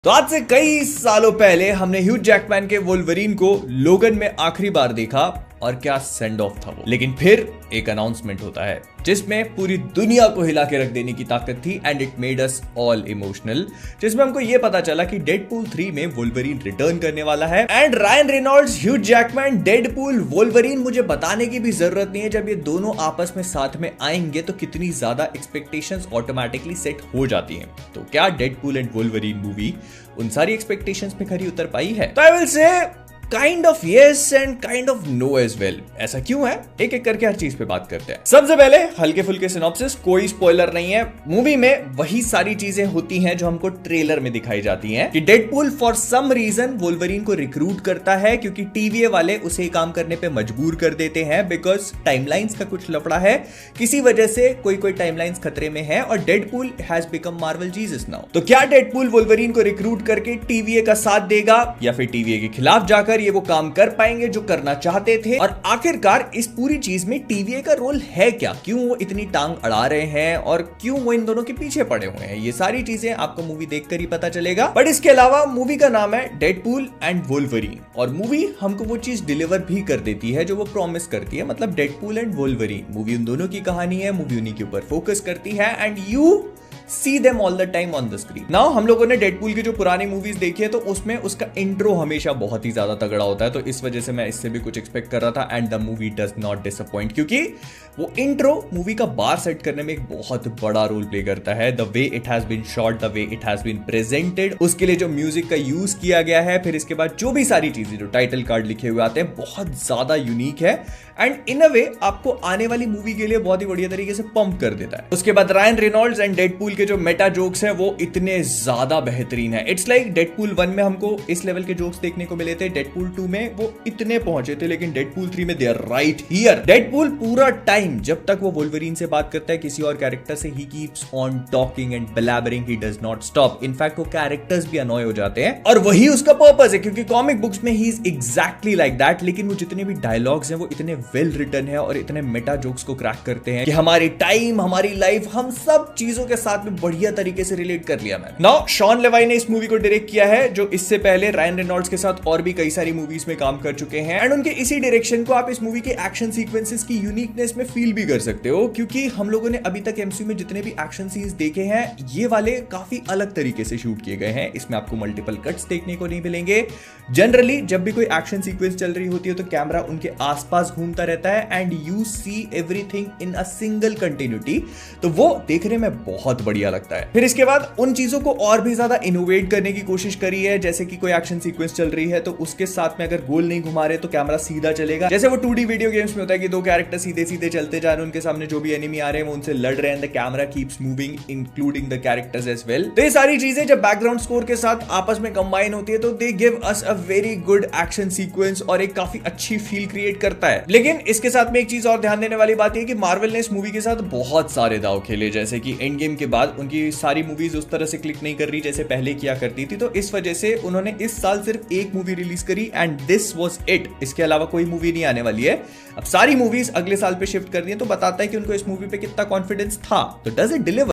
तो आज से कई सालों पहले हमने ह्यू जैकमैन के वोल्वरीन को लोगन में आखिरी बार देखा और क्या सेंड ऑफ था वो। लेकिन फिर एक अनाउंसमेंट होता है जिसमें पूरी दुनिया को हिला के रख देने की ताकत थी and it made us all emotional. जिसमें हमको ये पता चला कि डेडपूल 3 में वोल्वरीन रिटर्न करने वाला है and Ryan Reynolds, Hugh Jackman, Deadpool, Wolverine. मुझे बताने की भी जरूरत नहीं है, जब ये दोनों आपस में साथ में आएंगे तो कितनी ज्यादा एक्सपेक्टेशंस ऑटोमेटिकली सेट हो जाती हैं। तो क्या डेडपूल एंड वोल्वरीन मूवी उन सारी एक्सपेक्टेशंस पे खरी उतर पाई है? तो I will say kind of yes and kind of no as well. ऐसा क्यों है, एक एक करके हर चीज पे बात करते हैं। सबसे पहले हल्के फुल्के सिनॉप्सिस, कोई स्पॉइलर नहीं है। मूवी में वही सारी चीजें होती हैं जो हमको ट्रेलर में दिखाई जाती हैं कि Deadpool for some reason Wolverine को रिक्रूट करता है क्योंकि टीवीए वाले उसे काम करने पे मजबूर कर देते हैं बिकॉज टाइमलाइंस का कुछ लफड़ा है, किसी वजह से कोई टाइमलाइंस खतरे में है और Deadpool has become Marvel Jesus now. तो क्या डेडपूल वोल्वरीन को रिक्रूट करके टीवीए का साथ देगा या फिर टीवीए के खिलाफ जाकर ये वो काम कर पाएंगे जो करना चाहते थे? और आखिरकार इस पूरी चीज में टीवीए का रोल है क्या, क्यों वो इतनी टांग अड़ा रहे हैं और क्यों वो इन दोनों के पीछे पड़े हुए हैं? ये सारी चीजें आपको मूवी देखकर ही पता चलेगा। बट इसके अलावा मूवी का नाम है डेडपूल एंड वोल्वरीन और मूवी हमको वो चीज डिलीवर भी कर देती है जो वो प्रॉमिस करती है। मतलब डेडपूल एंड वोल्वरीन मूवी उन दोनों की कहानी है, मूवी उन्हीं के ऊपर फोकस करती है and you see them all the time on the screen. Now हम लोगों ने डेडपूल की जो पुरानी मूवीज देखी है तो उसमें उसका इंट्रो हमेशा बहुत ही ज्यादा तगड़ा होता है, तो इस वजह से मैं इससे भी कुछ एक्सपेक्ट कर रहा था and the movie does not disappoint क्योंकि वो इंट्रो मूवी का बार सेट करने में एक बहुत बड़ा रोल प्ले करता है। The way it has been shot, the way it has been presented, उसके लिए जो म्यूजिक का यूज किया गया है, फिर इसके बाद जो भी सारी चीजें जो टाइटल कार्ड लिखे हुए आते हैं बहुत ज्यादा यूनिक है एंड इन अ वे आपको आने वाली मूवी के लिए बहुत ही बढ़िया तरीके से पंप कर देता है। उसके बाद रायन रेनॉल्ड्स एंड डेडपूल के जो मेटा जोक्स हैं वो इतने ज्यादा बेहतरीन है। इट्स लाइक डेडपूल 1 में हमको इस लेवल के जोक्स देखने को मिले थे, डेडपूल 2 में वो इतने पहुंचे थे, लेकिन डेडपूल 3 में they are right here. Deadpool पूरा टाइम जब तक वो वोल्वरीन से बात करता है किसी और कैरेक्टर से, he keeps on talking and blabbering, he does not stop. In fact वो कैरेक्टर्स भी अनॉय हो जाते हैं और वही उसका पर्पस है क्योंकि कॉमिक बुक्स में he is exactly like that. लेकिन वो जितने भी डायलॉग्स हैं वो इतने वेल रिटन है और इतने मेटा जोक्स को क्रैक करते हैं कि हमारी टाइम, हमारी लाइफ, हम सब चीजों के साथ में बढ़िया तरीके से रिलेट कर लिया मैंने। नाउ शॉन लेवाई ने इस मूवी को डायरेक्ट किया है जो इससे पहले रायन रेनॉल्ड्स के साथ और भी कई सारी मूवीज में काम कर चुके हैं एंड उनके इसी डायरेक्शन को आप इस मूवी के एक्शन सीक्वेंसेस की यूनिकनेस में फील भी कर सकते हो क्योंकि हम लोगों ने अभी तक एमसीयू में जितने भी एक्शन सीन्स देखे हैं ये वाले काफी अलग तरीके से शूट किए गए हैं। इसमें आपको मल्टीपल कट्स देखने को नहीं मिलेंगे। जनरली जब भी कोई एक्शन सीक्वेंस चल रही होती है तो कैमरा उनके आसपास घूमता रहता है and you see everything in a single continuity, तो वो देखने में बहुत बढ़िया लगता है। फिर इसके बाद उन चीजों को और भी ज्यादा इनोवेट करने की कोशिश करी है, जैसे कि कोई एक्शन सीक्वेंस चल रही है तो उसके साथ में अगर गोल नहीं घुमा रहे तो कैमरा सीधा चलेगा, जैसे वो 2D वीडियो गेम्स में होता है कि दो कैरेक्टर सीधे सीधे चलते जा रहे हैं, उनके सामने जो भी एनिमी आ रहे हैं वो उनसे लड़ रहे हैं, the camera keeps moving including the characters as well. तो ये सारी चीजें जब बैकग्राउंड स्कोर के साथ आपस में कंबाइन होती है तो they give us a very good action sequence और एक काफी अच्छी फील क्रिएट करता है। लेकिन इसके साथ में एक चीज और ध्यान देने वाली बात है कि मार्वल ने इस मूवी के साथ बहुत सारे दाव खेले, जैसे कि एंड गेम के बाद उनकी सारी मूवीज उस तरह से क्लिक नहीं कर रही जैसे पहले किया करती थी, तो इस वजह से उन्होंने इस साल सिर्फ एक मूवी रिलीज करी एंड दिस वाज इट। इसके अलावा कोई मूवी नहीं आने वाली है। अब सारी मूवीज अगले साल पे शिफ्ट कर दी है तो बताता है कि उनको इस मूवी पे कितना कॉन्फिडेंस था। तो डज इट डिलीवर?